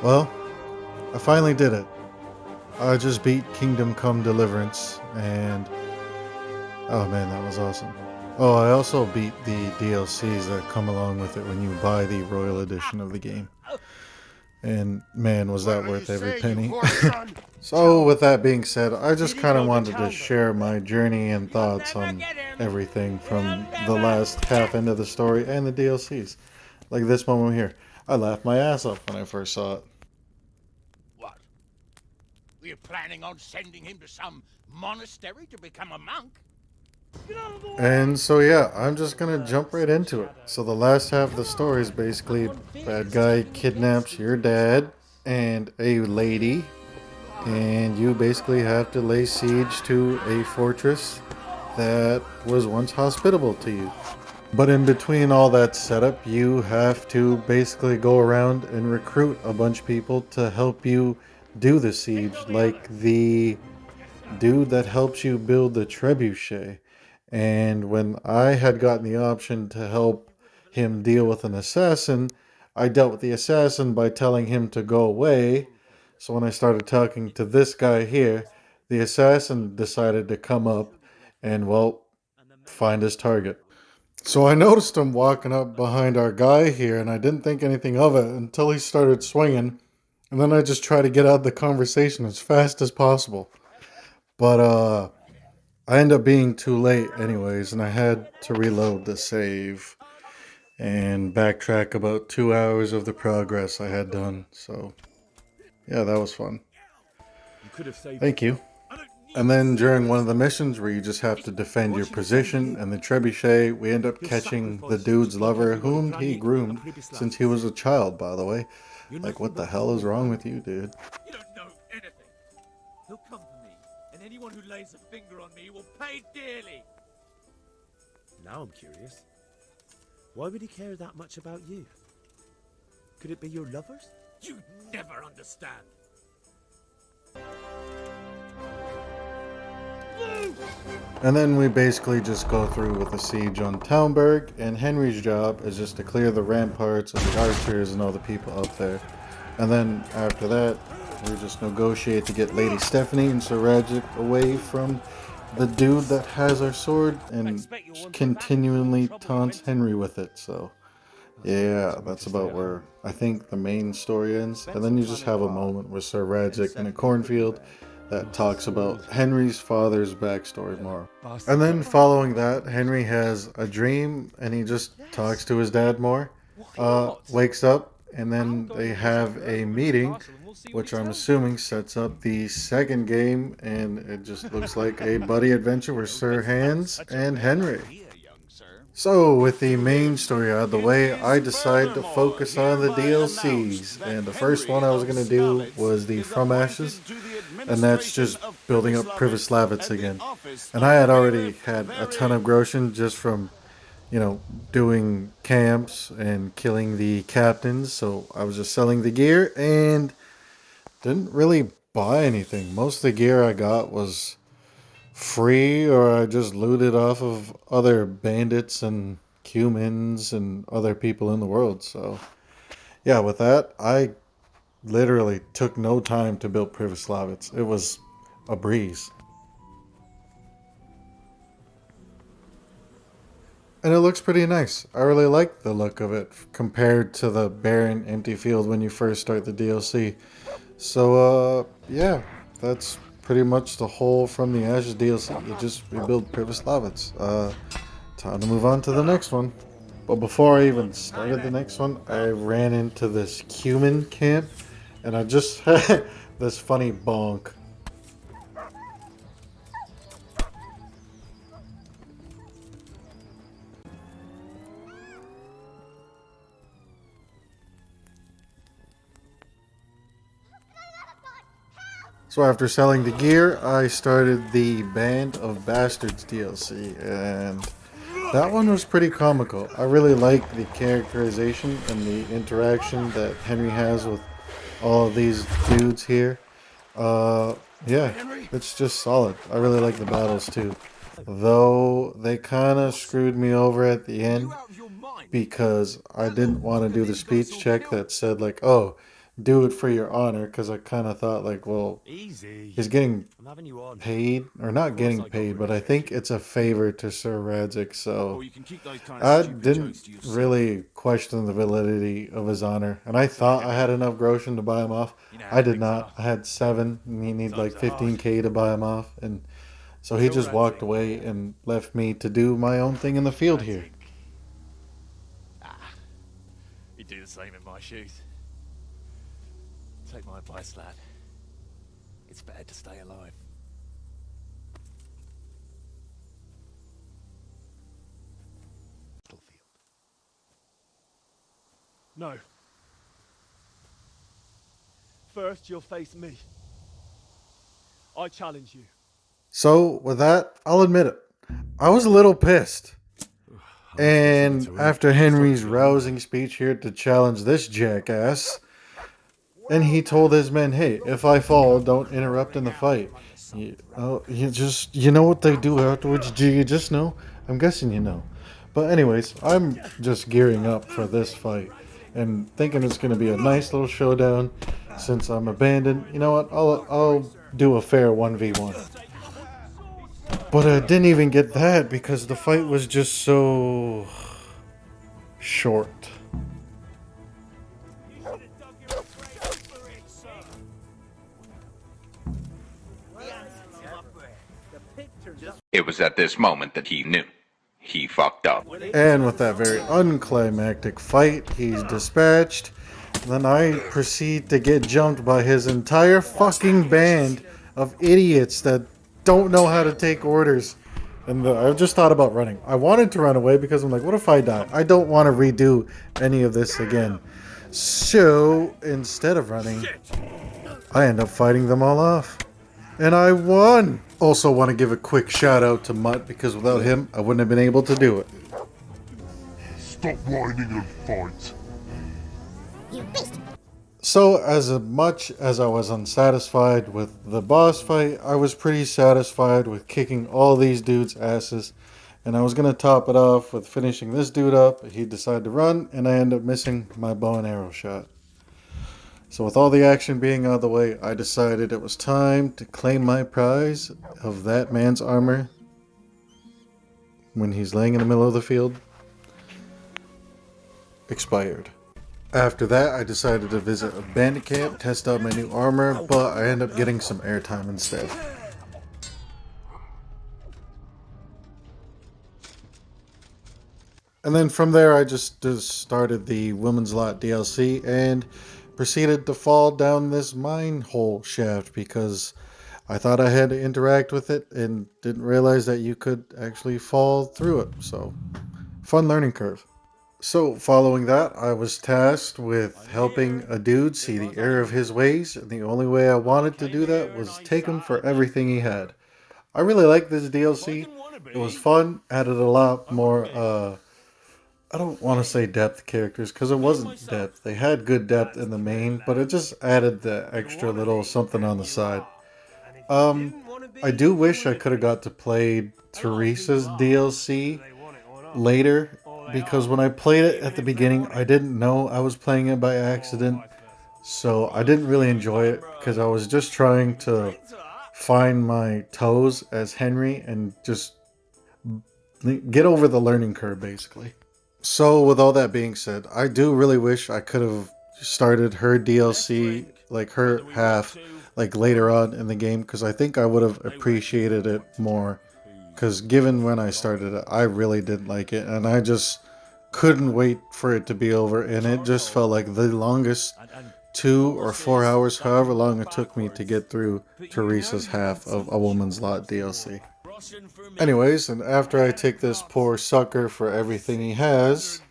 Well, I finally did it. I just beat Kingdom Come Deliverance, and oh man, that was awesome. Oh, I also beat the DLCs that come along with it when you buy the Royal Edition of the game. And man, was that worth every penny. So, with that being said, I just kind of wanted to share my journey and thoughts on everything from the last half end of the story and the DLCs. Like this moment here. I laughed my ass off when I first saw it. What? Were you planning on sending him to some monastery to become a monk? And so yeah, I'm just gonna jump right into it. So the last half of the story is basically bad guy kidnaps your dad and a lady, and you basically have to lay siege to a fortress that was once hospitable to you. But in between all that setup, you have to basically go around and recruit a bunch of people to help you do the siege, like the dude that helps you build the trebuchet. And when I had gotten the option to help him deal with an assassin, I dealt with the assassin by telling him to go away. So when I started talking to this guy here, the assassin decided to come up and, well, find his target. So I noticed him walking up behind our guy here, and I didn't think anything of it until he started swinging. And then I just tried to get out of the conversation as fast as possible. But I ended up being too late anyways, and I had to reload the save and backtrack about 2 hours of the progress I had done. So yeah, that was fun. Thank you. And then during one of the missions where you just have to defend your position and the trebuchet, we end up catching the dude's lover, whom he groomed since he was a child, by the way. Like, what the hell is wrong with you, dude? You don't know anything. He'll come for me, and anyone who lays a finger on me will pay dearly. Now I'm curious. Why would he care that much about you? Could it be your lovers? You never understand. And then we basically just go through with the siege on Townburg, and Henry's job is just to clear the ramparts of the archers and all the people up there. And then after that, we just negotiate to get Lady Stephanie and Sir Radzik away from the dude that has our sword and continually taunts Henry with it. So yeah, that's about where I think the main story ends. And then you just have a moment with Sir Radzik in a cornfield that talks about Henry's father's backstory more. And then following that, Henry has a dream and he just talks to his dad more. Wakes up and then they have a meeting, which I'm assuming sets up the second game, and it just looks like a buddy adventure with Sir Hans and Henry. So, with the main story out of the way, I decided to focus on the DLCs, and the first one I was going to do was the From Ashes, and that's just building up Privoslavitz again. And I had already had a ton of Groshen just from, doing camps and killing the captains, so I was just selling the gear and didn't really buy anything. Most of the gear I got was free, or I just looted off of other bandits and humans and other people in the world. So yeah, with that, I literally took no time to build Privoslavitz. It was a breeze. And it looks pretty nice. I really like the look of it compared to the barren empty field when you first start the DLC. So yeah, that's pretty much the whole From the Ashes DLC. You just rebuild Privoslavitz. Time to move on to the next one. But before I even started the next one, I ran into this cumin camp, and I just had this funny bonk. So after selling the gear, I started the Band of Bastards DLC, and that one was pretty comical. I really like the characterization and the interaction that Henry has with all of these dudes here. Yeah, it's just solid. I really like the battles too. Though they kind of screwed me over at the end because I didn't want to do the speech check that said like, oh, do it for your honor, because I kind of thought like, well, Easy. he's getting I'm having you on. paid, or not Of course getting I got paid, but I respect think you. it's a favor to Sir Radzig, so Or you can keep those kind of I stupid didn't jokes to yourself. really question the validity of his honor, and I thought I had enough groschen to buy him off. You know I how did things not. are. I had 7, and he needed like Times are hard. 15k to buy him off, and so he So just walked Radzig. away and left me to do my own thing in the field here. Radzig. Ah, you'd do the same in my shoes. Take my advice, lad. It's better to stay alive. Battlefield. No. First, you'll face me. I challenge you. So with that, I'll admit it. I was a little pissed. And after Henry's rousing speech here to challenge this jackass, and he told his men, hey, if I fall, don't interrupt in the fight. You know what they do afterwards? Do you just know? I'm guessing you know. But anyways, I'm just gearing up for this fight and thinking it's going to be a nice little showdown. Since I'm abandoned, you know what? I'll do a fair 1v1. But I didn't even get that because the fight was just so short. It was at this moment that he knew. He fucked up. And with that very unclimactic fight, he's dispatched. Then I proceed to get jumped by his entire fucking band of idiots that don't know how to take orders. And I just thought about running. I wanted to run away because I'm like, what if I die? I don't want to redo any of this again. So instead of running, I end up fighting them all off. And I won! Also want to give a quick shout out to Mutt because without him, I wouldn't have been able to do it. Stop whining and fight. So as much as I was unsatisfied with the boss fight, I was pretty satisfied with kicking all these dudes' asses. And I was going to top it off with finishing this dude up. He decided to run and I ended up missing my bow and arrow shot. So with all the action being out of the way, I decided it was time to claim my prize of that man's armor when he's laying in the middle of the field. Expired. After that, I decided to visit a bandit camp, test out my new armor, but I ended up getting some airtime instead. And then from there, I just started the Women's Lot DLC and proceeded to fall down this mine hole shaft because I thought I had to interact with it and didn't realize that you could actually fall through it. So, fun learning curve. So, following that, I was tasked with helping a dude see the error of his ways, and the only way I wanted to do that was take him for everything he had. I really liked this DLC. It was fun, added a lot more, I don't want to say depth characters, because it wasn't depth. They had good depth in the main, but it just added the extra little something on the side. I do wish I could have got to play Teresa's DLC later, because when I played it at the beginning, I didn't know I was playing it by accident, so I didn't really enjoy it, because I was just trying to find my toes as Henry and just get over the learning curve, basically. So with all that being said, I do really wish I could have started her DLC, like her half, like later on in the game, because I think I would have appreciated it more. Because given when I started it, I really didn't like it, and I just couldn't wait for it to be over, and it just felt like the longest 2 or 4 hours, however long it took me to get through Teresa's half of A Woman's Lot DLC. Anyways, and after I take this poor sucker for everything he has,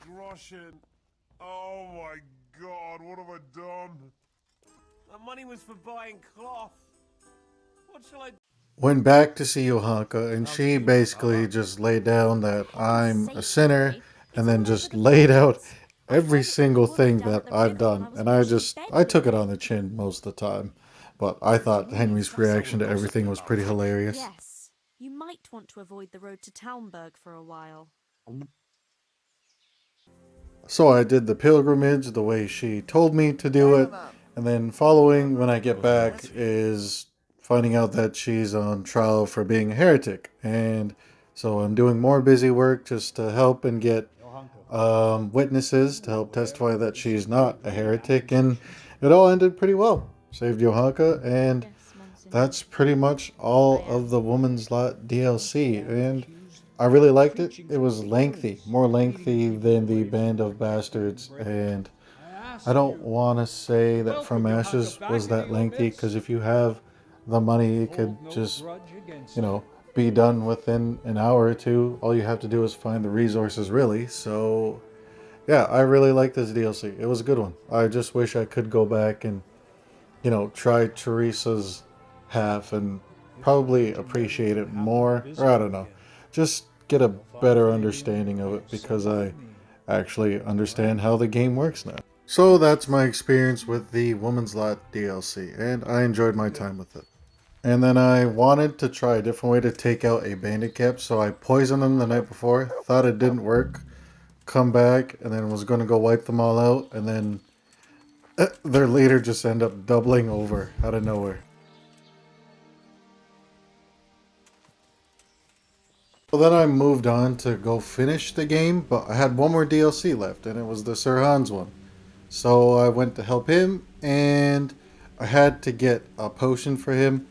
Oh my god, what have I done? The money was for buying cloth. What shall I do? went back to see Johanka, and she basically just laid down that I'm a sinner, and then just laid out every single thing that I've done, and I took it on the chin most of the time, but I thought Henry's reaction to everything was pretty hilarious. Yes, you might want to avoid the road to Townburg for a while. So I did the pilgrimage the way she told me to do it, And then following when I get back is finding out that she's on trial for being a heretic. And so I'm doing more busy work just to help and get witnesses to help testify that she's not a heretic. And it all ended pretty well. Saved Johanka, and Yes, Monsignor. that's pretty much all of the Woman's Lot DLC. And I really liked it. It was lengthy, more lengthy than the Band of Bastards. And I don't want to say that From Ashes was that lengthy, because if you have the money, it could just, be done within an hour or two. All you have to do is find the resources, really. So, yeah, I really like this DLC. It was a good one. I just wish I could go back and, try Teresa's half and probably appreciate it more. Or I don't know. Just get a better understanding of it, because I actually understand how the game works now. So that's my experience with the Woman's Lot DLC, and I enjoyed my time with it. And then I wanted to try a different way to take out a bandit cap, so I poisoned them the night before, thought it didn't work, come back, and then was going to go wipe them all out, and then their leader just end up doubling over out of nowhere. Well, then I moved on to go finish the game, but I had one more DLC left, and it was the Sir Hans one. So I went to help him, and I had to get a potion for him,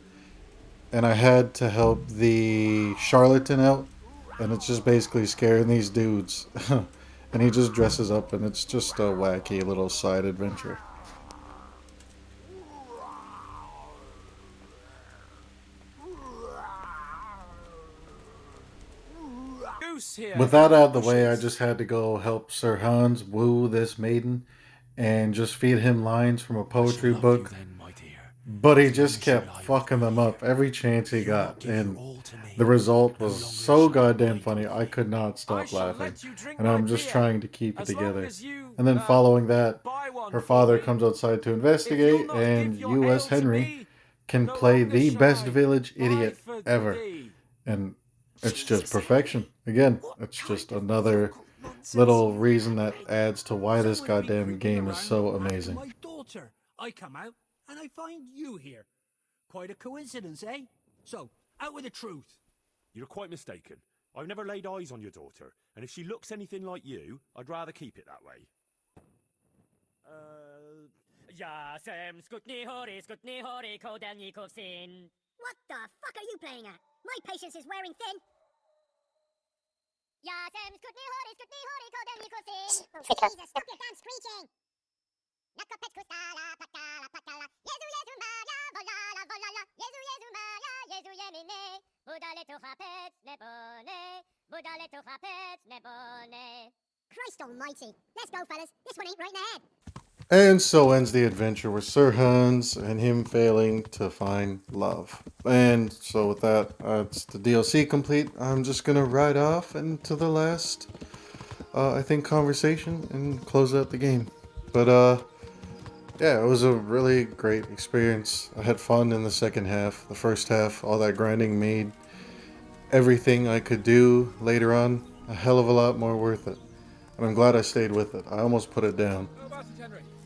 and I had to help the charlatan out, and it's just basically scaring these dudes. And he just dresses up, and it's just a wacky little side adventure. With that out of the way, I just had to go help Sir Hans woo this maiden and just feed him lines from a poetry book. But he just kept fucking them up every chance he got, and the result was so goddamn funny, I could not stop laughing. And I'm just trying to keep it together. And then following that, her father comes outside to investigate, and U.S. Henry can play the best village idiot ever. And it's just perfection. Again, it's just another little reason that adds to why this goddamn game is so amazing. My daughter. I come out and I find you here. Quite a coincidence, eh? So, out with the truth. You're quite mistaken. I've never laid eyes on your daughter, and if she looks anything like you, I'd rather keep it that way. What the fuck are you playing at? My patience is wearing thin. Jesus, stop your damn screeching! Christ almighty. Let's go, fellas. This one ain't right in the head. And so ends the adventure with Sir Hans and him failing to find love. And so with that, it's the DLC complete. I'm just going to ride off into the last, I think, conversation and close out the game. But, yeah, it was a really great experience. I had fun in the second half. The first half, all that grinding made everything I could do later on a hell of a lot more worth it. And I'm glad I stayed with it. I almost put it down.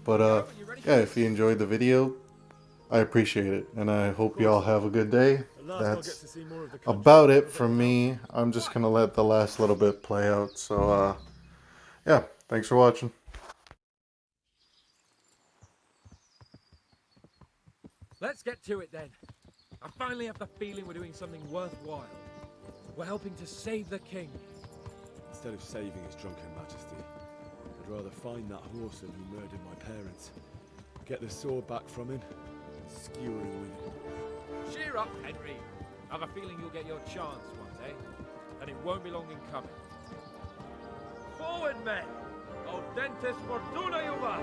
But, yeah, if you enjoyed the video, I appreciate it. And I hope you all have a good day. That's about it from me. I'm just going to let the last little bit play out. So, yeah, thanks for watching. Let's get to it then. I finally have the feeling we're doing something worthwhile. We're helping to save the king. Instead of saving his drunken majesty, I'd rather find that whoreson who murdered my parents, get the sword back from him, and skewer him with it. Cheer up, Henry. I have a feeling you'll get your chance one day, and it won't be long in coming. Forward, men! Audentes fortuna juvat!